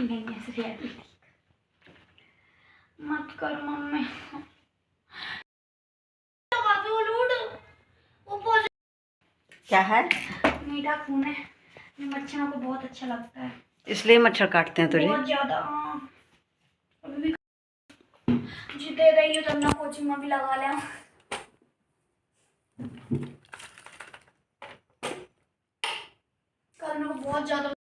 नहीं ऐसे यार मत कर मम्मी। क्या है? मीठा खून है, मच्छरों को बहुत अच्छा लगता है, इसलिए मच्छर काटते हैं तुझे? बहुत ज्यादा। अभी भी जी दे रही हो तो ना कोचिंग में भी लगा लिया। कल मेरे को बहुत ज्यादा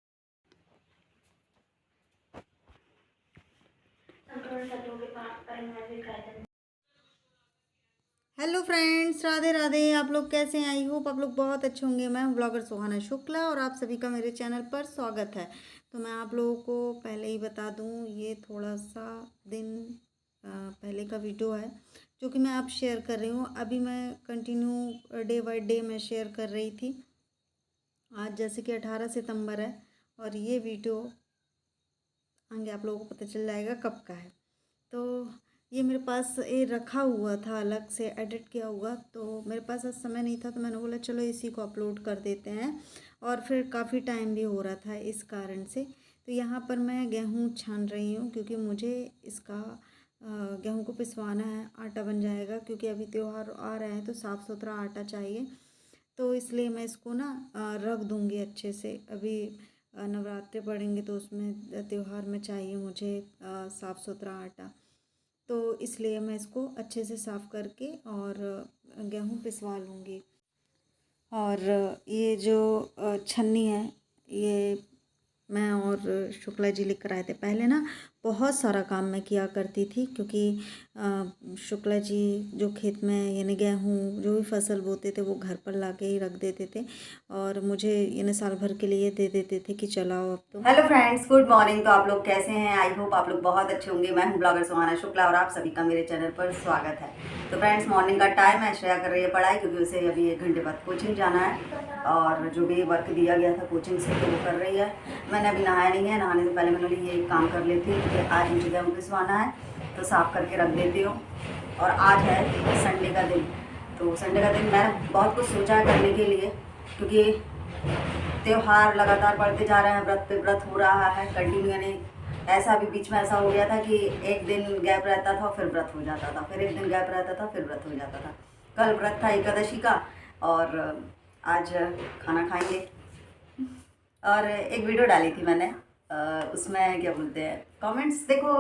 हेलो फ्रेंड्स, राधे राधे। आप लोग कैसे हैं? आई होप आप लोग बहुत अच्छे होंगे। मैं हूं ब्लॉगर सुहाना शुक्ला और आप सभी का मेरे चैनल पर स्वागत है। तो मैं आप लोगों को पहले ही बता दूं, ये थोड़ा सा दिन पहले का वीडियो है जो कि मैं आप शेयर कर रही हूँ। अभी मैं कंटिन्यू डे बाय डे मैं शेयर कर रही थी। आज जैसे कि 18 सितंबर है और ये वीडियो आगे आप लोगों को पता चल जाएगा कब का है। तो ये मेरे पास ये रखा हुआ था, अलग से एडिट किया हुआ, तो मेरे पास आज समय नहीं था तो मैंने बोला चलो इसी को अपलोड कर देते हैं। और फिर काफ़ी टाइम भी हो रहा था इस कारण से। तो यहाँ पर मैं गेहूँ छान रही हूँ क्योंकि मुझे इसका गेहूँ को पिसवाना है, आटा बन जाएगा क्योंकि अभी त्यौहार आ रहे हैं तो साफ़ सुथरा आटा चाहिए। तो इसलिए मैं इसको ना रख दूँगी अच्छे से। अभी नवरात्रि पड़ेंगे तो उसमें त्यौहार में चाहिए मुझे साफ़ सुथरा आटा। तो इसलिए मैं इसको अच्छे से साफ़ करके और गेहूँ पिसवा लूँगी। और ये जो छन्नी है ये मैं और शुक्ला जी लेकर आए थे। पहले ना बहुत सारा काम मैं किया करती थी क्योंकि शुक्ला जी जो खेत में यानी गेहूँ जो भी फसल बोते थे वो घर पर ला के ही रख देते थे और मुझे यानी साल भर के लिए दे देते थे कि चलाओ अब तो। Hello friends, good morning. तो आप लोग कैसे हैं? आई होप आप लोग बहुत अच्छे होंगे। मैं हूँ ब्लॉगर सुहाना शुक्ला और आप सभी का मेरे चैनल पर स्वागत है। तो फ्रेंड्स, मॉर्निंग का टाइम है, श्रेया कर रही है पढ़ाई क्योंकि उसे अभी 1 घंटे बाद कोचिंग जाना है और जो भी वर्क दिया गया था कोचिंग से तो वो कर रही है। मैंने अभी नहाया नहीं है, नहाने से पहले मैंने ये एक काम कर लेती हूँ क्योंकि आज मुझे गेहूँ पिसवाना है तो साफ़ करके रख देती हूँ। और आज है संडे का दिन, तो संडे का दिन मैंने बहुत कुछ सोचा है करने के लिए क्योंकि त्यौहार लगातार बढ़ते जा रहे हैं, व्रत पे व्रत हो रहा है कंटिन्यू। यानी ऐसा भी बीच में ऐसा हो गया था कि एक दिन गैप रहता था फिर व्रत हो जाता था, फिर एक दिन गैप रहता था फिर व्रत हो जाता था। कल व्रत था एकादशी का और आज खाना खाएंगे। और एक वीडियो डाली थी मैंने, उसमें क्या बोलते हैं कमेंट्स देखो,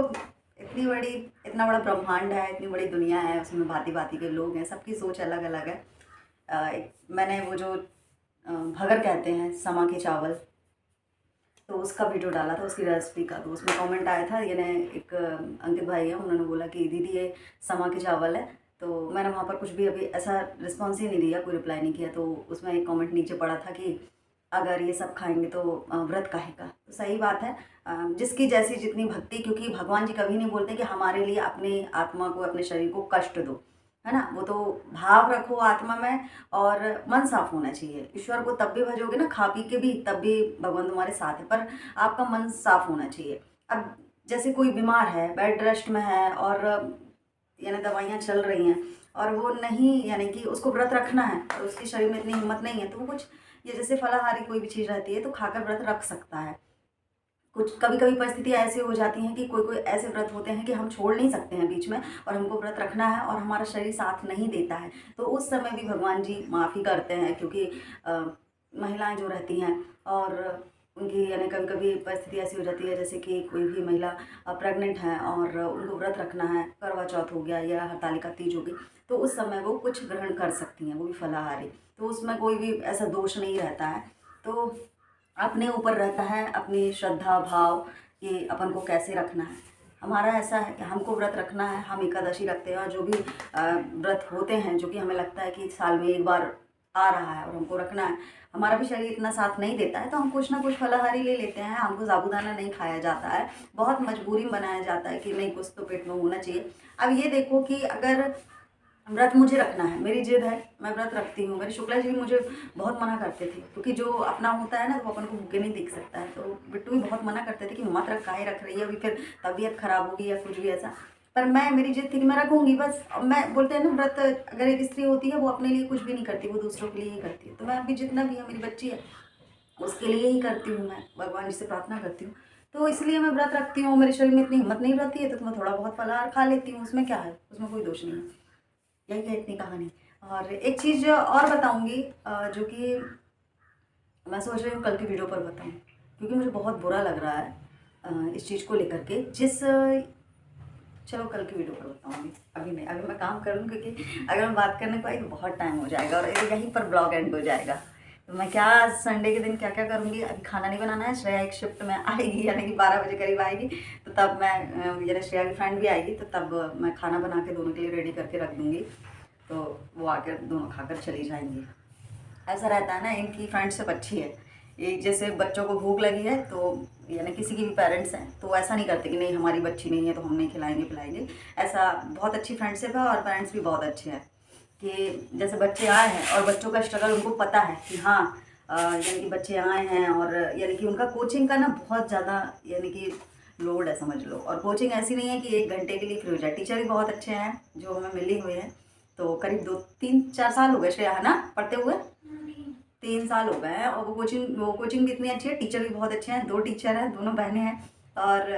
इतना बड़ा ब्रह्मांड है, इतनी बड़ी दुनिया है, उसमें भांति भांति के लोग हैं, सबकी सोच अलग अलग है। मैंने वो जो भगर कहते हैं समा के चावल, तो उसका वीडियो डाला था, उसकी रेसिपी का। तो उसमें कमेंट आया था, यानी एक अंकित भाई है, उन्होंने बोला कि दीदी ये समा के चावल है। तो मैंने वहाँ पर कुछ भी अभी ऐसा रिस्पॉन्स ही नहीं दिया, कोई रिप्लाई नहीं किया। तो उसमें एक कमेंट नीचे पड़ा था कि अगर ये सब खाएंगे तो व्रत काहे का। तो सही बात है, जिसकी जैसी जितनी भक्ति, क्योंकि भगवान जी कभी नहीं बोलते कि हमारे लिए अपनी आत्मा को अपने शरीर को कष्ट दो, है ना। वो तो भाव रखो आत्मा में और मन साफ होना चाहिए। ईश्वर को तब भी भजोगे ना खा पी के भी, तब भी भगवान तुम्हारे साथ है, पर आपका मन साफ होना चाहिए। अब जैसे कोई बीमार है, बेड रेस्ट में है और यानी दवाइयाँ चल रही हैं और वो नहीं, यानी कि उसको व्रत रखना है और उसके शरीर में इतनी हिम्मत नहीं है, तो वो कुछ ये जैसे फलाहारी कोई भी चीज़ रहती है तो खाकर व्रत रख सकता है। कुछ कभी कभी परिस्थितियाँ ऐसी हो जाती हैं कि कोई कोई ऐसे व्रत होते हैं कि हम छोड़ नहीं सकते हैं बीच में और हमको व्रत रखना है और हमारा शरीर साथ नहीं देता है, तो उस समय भी भगवान जी माफ़ी करते हैं। क्योंकि महिलाएं जो रहती हैं और उनकी यानी कभी कभी परिस्थिति ऐसी हो जाती है जैसे कि कोई भी महिला प्रेग्नेंट है और उनको व्रत रखना है, करवा चौथ हो गया या हरतालिका तीज हो गई, तो उस समय वो कुछ ग्रहण कर सकती हैं, वो भी फलाहारी। तो उसमें कोई भी ऐसा दोष नहीं रहता है। तो अपने ऊपर रहता है, अपनी श्रद्धा भाव कि अपन को कैसे रखना है। हमारा ऐसा है कि हमको व्रत रखना है, हम एकादशी रखते हैं और जो भी व्रत होते हैं जो कि हमें लगता है कि साल में एक बार आ रहा है और हमको रखना है, हमारा भी शरीर इतना साथ नहीं देता है तो हम कुछ ना कुछ फलाहारी ले लेते हैं। हमको साबूदाना नहीं खाया जाता है, बहुत मजबूरी में बनाया जाता है कि नहीं कुछ तो पेट में होना चाहिए। अब ये देखो कि अगर व्रत मुझे रखना है, मेरी जिद है, मैं व्रत रखती हूँ। मेरे शुक्ला जी मुझे बहुत मना करते थे क्योंकि जो अपना होता है ना वो अपन को भूखे नहीं दिख सकता है, तो बिट्टू भी बहुत मना करते थे कि मत रख, काहे रख रही है, अभी फिर तबीयत खराब होगी या कुछ भी ऐसा। पर मैं, मेरी जिद थी कि मैं रखूँगी बस। अब मैं बोलते हैं ना, व्रत अगर एक स्त्री होती है वो अपने लिए कुछ भी नहीं करती, वो दूसरों के लिए ही करती है। तो मैं अभी जितना भी है, मेरी बच्ची है उसके लिए ही करती हूँ, मैं भगवान जी से प्रार्थना करती हूँ। तो इसलिए मैं व्रत रखती हूँ। मेरे शरीर में इतनी हिम्मत नहीं रहती है तो मैं थोड़ा बहुत फलाहार खा लेती हूँ, उसमें क्या है, उसमें कोई दोष नहीं है। यही है इतनी कहानी। और एक चीज़ और बताऊँगी जो कि मैं सोच रही हूँ कल की वीडियो पर बताऊँ, क्योंकि मुझे बहुत बुरा लग रहा है इस चीज़ को लेकर के। चलो कल की वीडियो पर बताऊँगी, अभी नहीं, अभी मैं काम करूँ, क्योंकि अगर मैं बात करने को आई तो बहुत टाइम हो जाएगा और यहीं पर ब्लॉग एंड हो जाएगा। तो मैं क्या संडे के दिन क्या क्या करूँगी, अभी खाना नहीं बनाना है। श्रेया एक शिफ्ट में आएगी, यानी कि 12 बजे करीब आएगी, तो तब मैं यानी श्रेया की फ्रेंड भी आएगी, तो तब मैं खाना बना के दोनों के लिए रेडी करके रख दूँगी, तो वो आकर दोनों खाकर चली जाएंगी। ऐसा रहता है ना, इनकी फ्रेंडशिप अच्छी है। ये जैसे बच्चों को भूख लगी है तो यानी किसी की भी पेरेंट्स हैं तो ऐसा नहीं करते कि नहीं हमारी बच्ची नहीं है तो हम नहीं खिलाएंगे पिलाएंगे। ऐसा बहुत अच्छी फ्रेंडशिप है और पेरेंट्स भी बहुत अच्छे हैं कि जैसे बच्चे आए हैं और बच्चों का स्ट्रगल उनको पता है कि हाँ यानी कि बच्चे आए हैं, और यानी कि उनका कोचिंग का ना बहुत ज़्यादा यानी कि लोड है समझ लो। और कोचिंग ऐसी नहीं है कि 1 घंटे के लिए फ्री हो जाए। टीचर भी बहुत अच्छे हैं जो हमें मिली हुई हैं, तो करीब 2-3-4 साल हो गए श्रेया, है ना, पढ़ते हुए 3 साल हो गए हैं। और वो कोचिंग भी इतनी अच्छी है, टीचर भी बहुत अच्छे हैं, 2 टीचर हैं, दोनों बहनें हैं और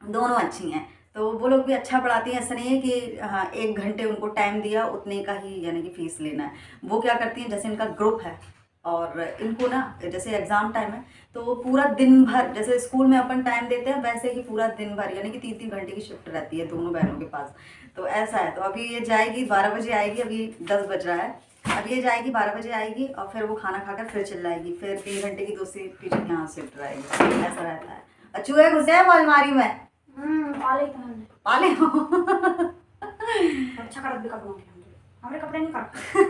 दोनों अच्छी हैं। तो वो लोग भी अच्छा पढ़ाती हैं। ऐसा नहीं है कि हाँ 1 घंटे उनको टाइम दिया उतने का ही यानी कि फ़ीस लेना है। वो क्या करती हैं, जैसे इनका ग्रुप है और इनको ना जैसे एग्ज़ाम टाइम है तो वो पूरा दिन भर, जैसे स्कूल में अपन टाइम देते हैं वैसे ही पूरा दिन भर, यानी कि 3-3 घंटे की शिफ्ट रहती है दोनों बहनों के पास। तो ऐसा है। तो अभी ये जाएगी 12 बजे आएगी, अभी 10 बज रहा है। अब ये जाएगी 12 बजे आएगी और फिर वो खाना खाकर फिर चल जाएगी, फिर 3 घंटे की दूसरी टीचर के यहाँ शिफ्ट रहेगी। ऐसा रहता है। और चूहे घुसे हैं वो अलमारी में, पाले हो। अच्छा करत भी कपड़ों के हमरे कपड़े नहीं काटते।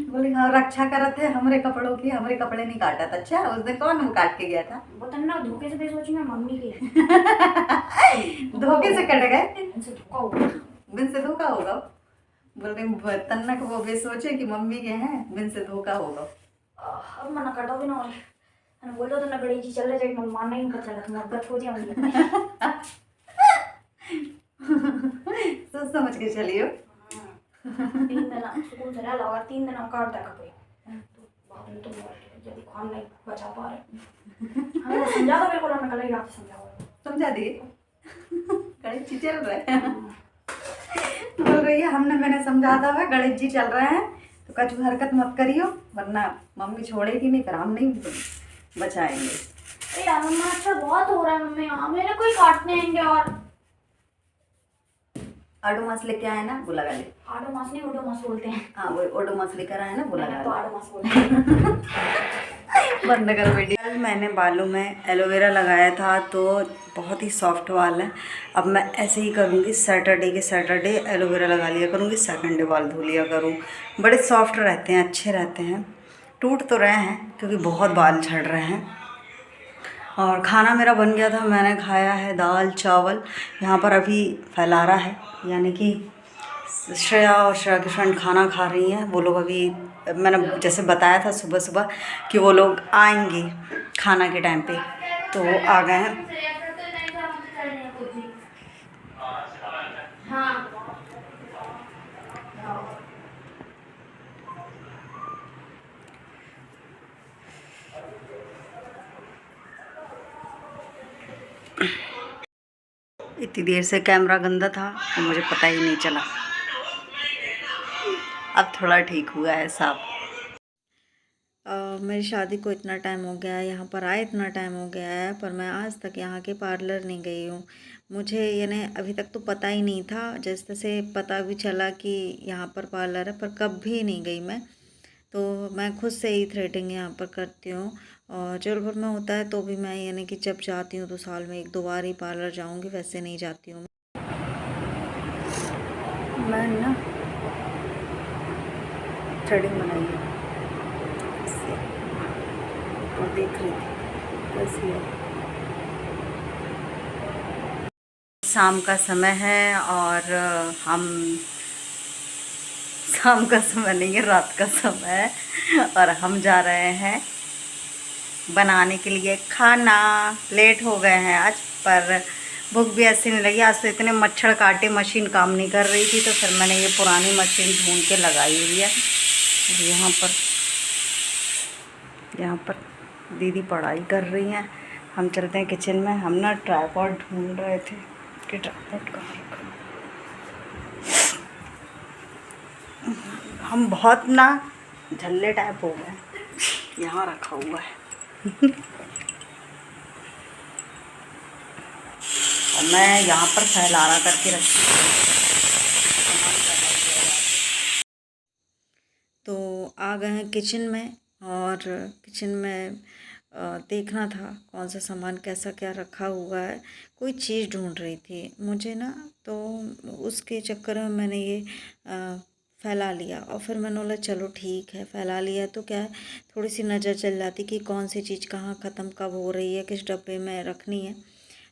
बोली हाँ रक्षा करत है हमरे कपड़ों की, हमरे कपड़े नहीं काटत। अच्छा उस दिन कौन काट के गया था? वो तन्ना धोखे से भी सोची मैं मम्मी की धोखे से कट गए, इनसे धोखा होगा, बिन से धोखा होगा। बोल रही तन्ना को वो भी सोचे कि मम्मी के हैं, बिन से धोखा होगा। अब मना कर दो भी ना, मैंने बोल दो तो ना गणेश चल रहे जाए, मानना ही नहीं पता चला, मोहब्बत हो जाए। सोच समझ के चलियो। 3 दिन स्कूल से लगा 3 दिन काट दा कपड़े, तो बाप ने तो जल्दी खान नहीं बचा पा रहे। हमें समझा दो, मेरे को ना कल ही रात समझा दिए। गणेश जी चल रहे हैं, बोल रही है मैंने समझा था वह गणेश जी चल रहे हैं तो कुछ हरकत मत करियो वरना मम्मी छोड़ेगी नहीं, फिर हम नहीं बचाएंगे। अरे यार मम्मा अच्छा बहुत हो रहा है मम्मी, हाँ मेरे कोई काटने आएंगे। और ओडोमॉस लेके आए ना, वो लगा ले। ओडोमॉस नहीं ओडोमॉस बोलते हैं। हाँ वो ओडोमॉस लेकर आए ना, वो लगा तो ओडोमॉस बोलते हैं। बंद करो बेटी। कल मैंने बालों में एलोवेरा लगाया था तो बहुत ही सॉफ्ट बाल है। अब मैं ऐसे ही करूँगी, सैटरडे के सैटरडे एलोवेरा लगा लिया करूँगी, सेकंडे बाल धो लिया करूँ। बड़े सॉफ्ट रहते हैं, अच्छे रहते हैं। टूट तो रहे हैं क्योंकि बहुत बाल झड़ रहे हैं। और खाना मेरा बन गया था, मैंने खाया है दाल चावल। यहाँ पर अभी फैलारा है, यानी कि श्रेया और श्रेया की फ्रेंड खाना खा रही हैं। वो लोग अभी मैंने जैसे बताया था सुबह सुबह कि वो लोग आएंगे खाना के टाइम पे, तो वो आ गए हैं। इतनी देर से कैमरा गंदा था तो मुझे पता ही नहीं चला, अब थोड़ा ठीक हुआ है साफ। मेरी शादी को इतना टाइम हो गया है, यहाँ पर आए इतना टाइम हो गया है, पर मैं आज तक यहाँ के पार्लर नहीं गई हूँ। मुझे यानी अभी तक तो पता ही नहीं था, जैसे से पता भी चला कि यहाँ पर पार्लर है, पर कभी नहीं गई मैं। तो मैं खुद से ही थ्रेडिंग यहाँ पर करती हूँ। और जबलपुर में होता है तो भी मैं यानी कि जब जाती हूँ तो साल में 1-2 बार ही पार्लर जाऊँगी, वैसे नहीं जाती हूँ मैं ना। थ्रेडिंग बनाई है इससे, तो देख रही थी कैसी है। शाम का समय है और हम शाम का समय नहीं है, रात का समय है और हम जा रहे हैं बनाने के लिए खाना। लेट हो गए हैं आज, पर भूख भी ऐसे नहीं लगी। आज तो इतने मच्छर काटे, मशीन काम नहीं कर रही थी, तो फिर मैंने ये पुरानी मशीन ढूंढ के लगाई हुई है। यहाँ पर दीदी पढ़ाई कर रही हैं, हम चलते हैं किचन में। हम ना ट्राइपॉड ढूंढ रहे थे कि ट्राइपॉड कहाँ रखा। हम बहुत ना झल्ले टाइप हो गए। यहाँ रखा हुआ है और मैं यहाँ पर फैलाना करके रखी हूँ। तो आ गए हैं किचन में, और किचन में देखना था कौन सा सामान कैसा क्या रखा हुआ है। कोई चीज़ ढूंढ रही थी मुझे ना, तो उसके चक्कर में मैंने ये फैला लिया। और फिर मैंने बोला चलो ठीक है, फैला लिया तो क्या है, थोड़ी सी नज़र चल जाती कि कौन सी चीज़ कहाँ ख़त्म कब हो रही है, किस डब्बे में रखनी है।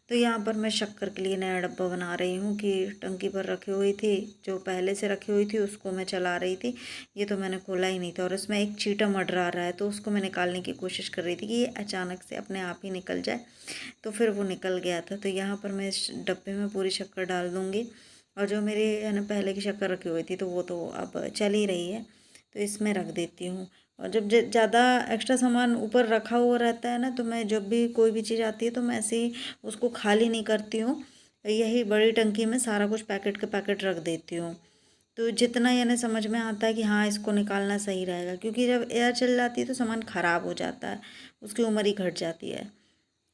तो यहाँ पर मैं शक्कर के लिए नया डब्बा बना रही हूँ कि टंकी पर रखी हुई थी, जो पहले से रखी हुई थी उसको मैं चला रही थी। ये तो मैंने खोला ही नहीं था और इसमें एक चींटा मंडरा रहा है, तो उसको मैं निकालने की कोशिश कर रही थी कि ये अचानक से अपने आप ही निकल जाए। तो फिर वो निकल गया था। तो यहाँ पर मैं इस डब्बे में पूरी शक्कर डाल दूँगी, और जो मेरी है ना पहले की शक्कर रखी हुई थी तो वो तो अब चल ही रही है, तो इसमें रख देती हूँ। और जब ज़्यादा एक्स्ट्रा सामान ऊपर रखा हुआ रहता है ना, तो मैं जब भी कोई भी चीज़ आती है तो मैं ऐसे ही उसको खाली नहीं करती हूँ, यही बड़ी टंकी में सारा कुछ पैकेट के पैकेट रख देती हूँ। तो जितना यानी समझ में आता है कि हाँ इसको निकालना सही रहेगा, क्योंकि जब एयर चल जाती है तो सामान ख़राब हो जाता है, उसकी उम्र ही घट जाती है।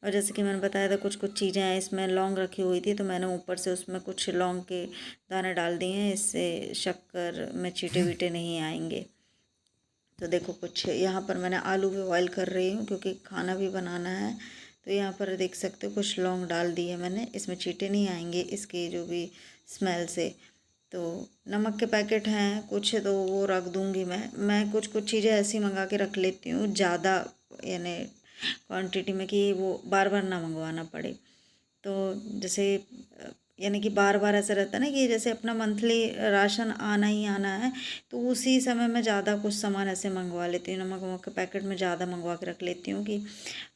और जैसे कि मैंने बताया था कुछ कुछ चीज़ें हैं, इसमें लौंग रखी हुई थी तो मैंने ऊपर से उसमें कुछ लौंग के दाने डाल दिए हैं, इससे शक्कर में चीटे वीटे नहीं आएंगे। तो देखो कुछ यहाँ पर मैंने आलू भी बॉयल कर रही हूँ क्योंकि खाना भी बनाना है। तो यहाँ पर देख सकते हो कुछ लौंग डाल दिए मैंने, इसमें चीटे नहीं आएंगे इसके जो भी स्मेल से। तो नमक के पैकेट हैं कुछ, तो वो रख दूँगी मैं कुछ कुछ चीज़ें ऐसी मंगा के रख लेती हूँ ज़्यादा यानी क्वांटिटी में, कि वो बार बार ना मंगवाना पड़े। तो जैसे यानी कि बार बार ऐसा रहता है ना कि जैसे अपना मंथली राशन आना ही आना है, तो उसी समय में ज़्यादा कुछ सामान ऐसे मंगवा लेती हूँ। नमक वमक के पैकेट में ज़्यादा मंगवा के रख लेती हूँ कि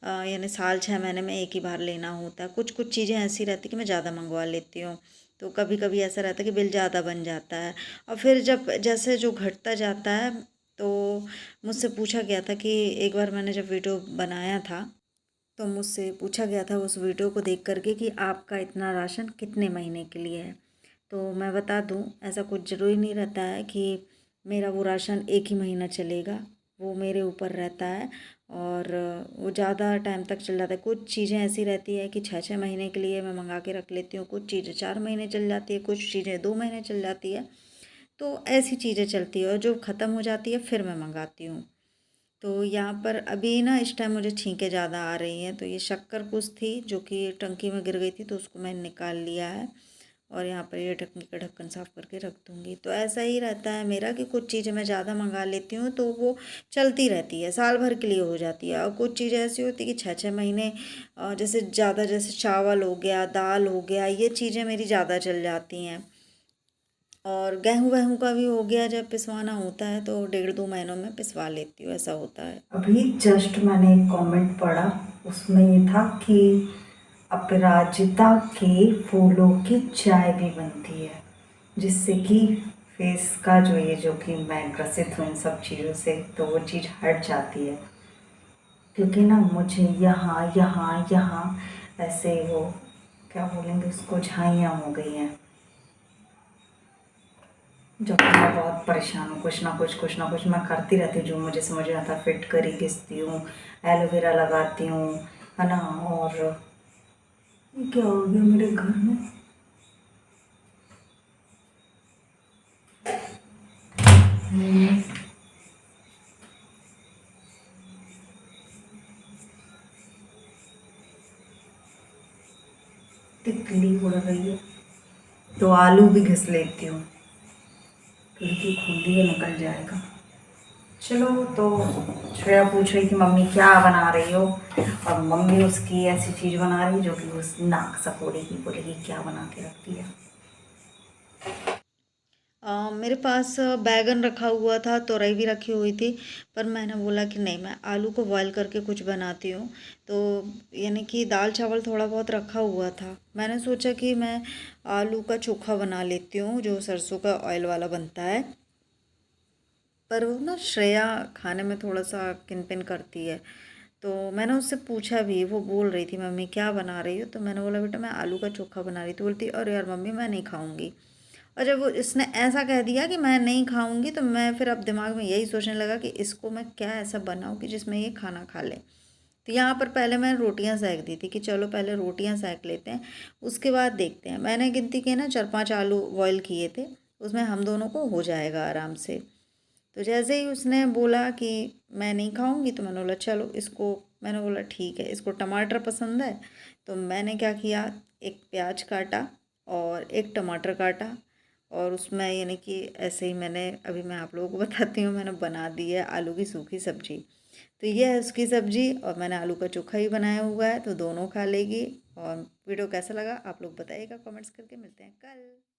यानी साल 6 महीने में एक ही बार लेना होता है। कुछ कुछ चीज़ें ऐसी रहती कि मैं ज़्यादा मंगवा लेती हूँ, तो कभी कभी ऐसा रहता है कि बिल ज़्यादा बन जाता है। और फिर जब जैसे जो घटता जाता है, तो मुझसे पूछा गया था कि एक बार मैंने जब वीडियो बनाया था तो मुझसे पूछा गया था उस वीडियो को देख करके कि आपका इतना राशन कितने महीने के लिए है। तो मैं बता दूं, ऐसा कुछ ज़रूरी नहीं रहता है कि मेरा वो राशन एक ही महीना चलेगा, वो मेरे ऊपर रहता है। और वो ज़्यादा टाइम तक चल जाता है। कुछ चीज़ें ऐसी रहती है कि 6-6 महीने के लिए मैं मंगा के रख लेती हूँ, कुछ चीज़ें 4 महीने चल जाती है, कुछ चीज़ें 2 महीने चल जाती है। तो ऐसी चीज़ें चलती है और जो ख़त्म हो जाती है फिर मैं मंगाती हूँ। तो यहाँ पर अभी ना इस टाइम मुझे छींकें ज़्यादा आ रही हैं, तो ये शक्कर कुछ थी जो कि टंकी में गिर गई थी, तो उसको मैंने निकाल लिया है। और यहाँ पर ये टंकी का ढक्कन साफ़ करके रख दूँगी। तो ऐसा ही रहता है मेरा कि कुछ चीज़ें मैं ज़्यादा मंगा लेती हूँ तो वो चलती रहती है, साल भर के लिए हो जाती है। और कुछ चीज़ें ऐसी होती है कि 6-6 महीने, जैसे ज़्यादा जैसे चावल हो गया, दाल हो गया, ये चीज़ें मेरी ज़्यादा चल जाती हैं। और गेहूँ वेहूँ का भी हो गया, जब पिसवाना होता है तो 1.5-2 महीनों में पिसवा लेती हूँ, ऐसा होता है। अभी जस्ट मैंने एक कमेंट पढ़ा, उसमें ये था कि अपराजिता के फूलों की चाय भी बनती है, जिससे कि फेस का जो ये जो कि मैं ग्रसित हूँ इन सब चीज़ों से, तो वो चीज़ हट जाती है। क्योंकि ना मुझे यहाँ यहाँ यहाँ ऐसे वो क्या बोलेंगे उसको, झाइयाँ हो गई हैं, जब मैं बहुत परेशान हूँ। कुछ ना कुछ मैं करती रहती हूँ जो मुझे समझ में आता है। फिटकरी घिसती हूँ, एलोवेरा लगाती हूँ, है ना। और ये क्या हो गया मेरे घर में, तितली उड़ रही है। तो आलू भी घिस लेती हूँ, खिड़की खुली है निकल जाएगा। चलो, तो श्रेया पूछ रही कि मम्मी क्या बना रही हो, और मम्मी उसकी ऐसी चीज़ बना रही जो कि उस नाक सकोड़ेगी, बोलेगी क्या बना के रखती है। मेरे पास बैगन रखा हुआ था, तोरई भी रखी हुई थी, पर मैंने बोला कि नहीं, मैं आलू को बॉयल करके कुछ बनाती हूँ। तो यानी कि दाल चावल थोड़ा बहुत रखा हुआ था, मैंने सोचा कि मैं आलू का चोखा बना लेती हूँ जो सरसों का ऑयल वाला बनता है। पर वो ना श्रेया खाने में थोड़ा सा किन पिन करती है, तो मैंने उससे पूछा भी, वो बोल रही थी मम्मी क्या बना रही हो, तो मैंने बोला बेटा मैं आलू का चोखा बना रही थी। बोलती अरे यार मम्मी मैं नहीं खाऊंगी। और जब वो इसने ऐसा कह दिया कि मैं नहीं खाऊंगी, तो मैं फिर अब दिमाग में यही सोचने लगा कि इसको मैं क्या ऐसा बनाऊं कि जिसमें ये खाना खा ले। तो यहाँ पर पहले मैंने रोटियां सेक दी थी कि चलो पहले रोटियां सेक लेते हैं, उसके बाद देखते हैं। मैंने गिनती के ना 4-5 आलू बॉयल किए थे, उसमें हम दोनों को हो जाएगा आराम से। तो जैसे ही उसने बोला कि मैं नहीं खाऊंगी, तो मैंने बोला चलो इसको, मैंने बोला ठीक है, इसको टमाटर पसंद है। तो मैंने क्या किया, एक प्याज काटा और एक टमाटर काटा, और उसमें यानी कि ऐसे ही मैंने, अभी मैं आप लोगों को बताती हूँ, मैंने बना दी है आलू की सूखी सब्जी। तो ये है उसकी सब्जी, और मैंने आलू का चोखा ही बनाया हुआ है, तो दोनों खा लेगी। और वीडियो कैसा लगा आप लोग बताइएगा कमेंट्स करके। मिलते हैं कल।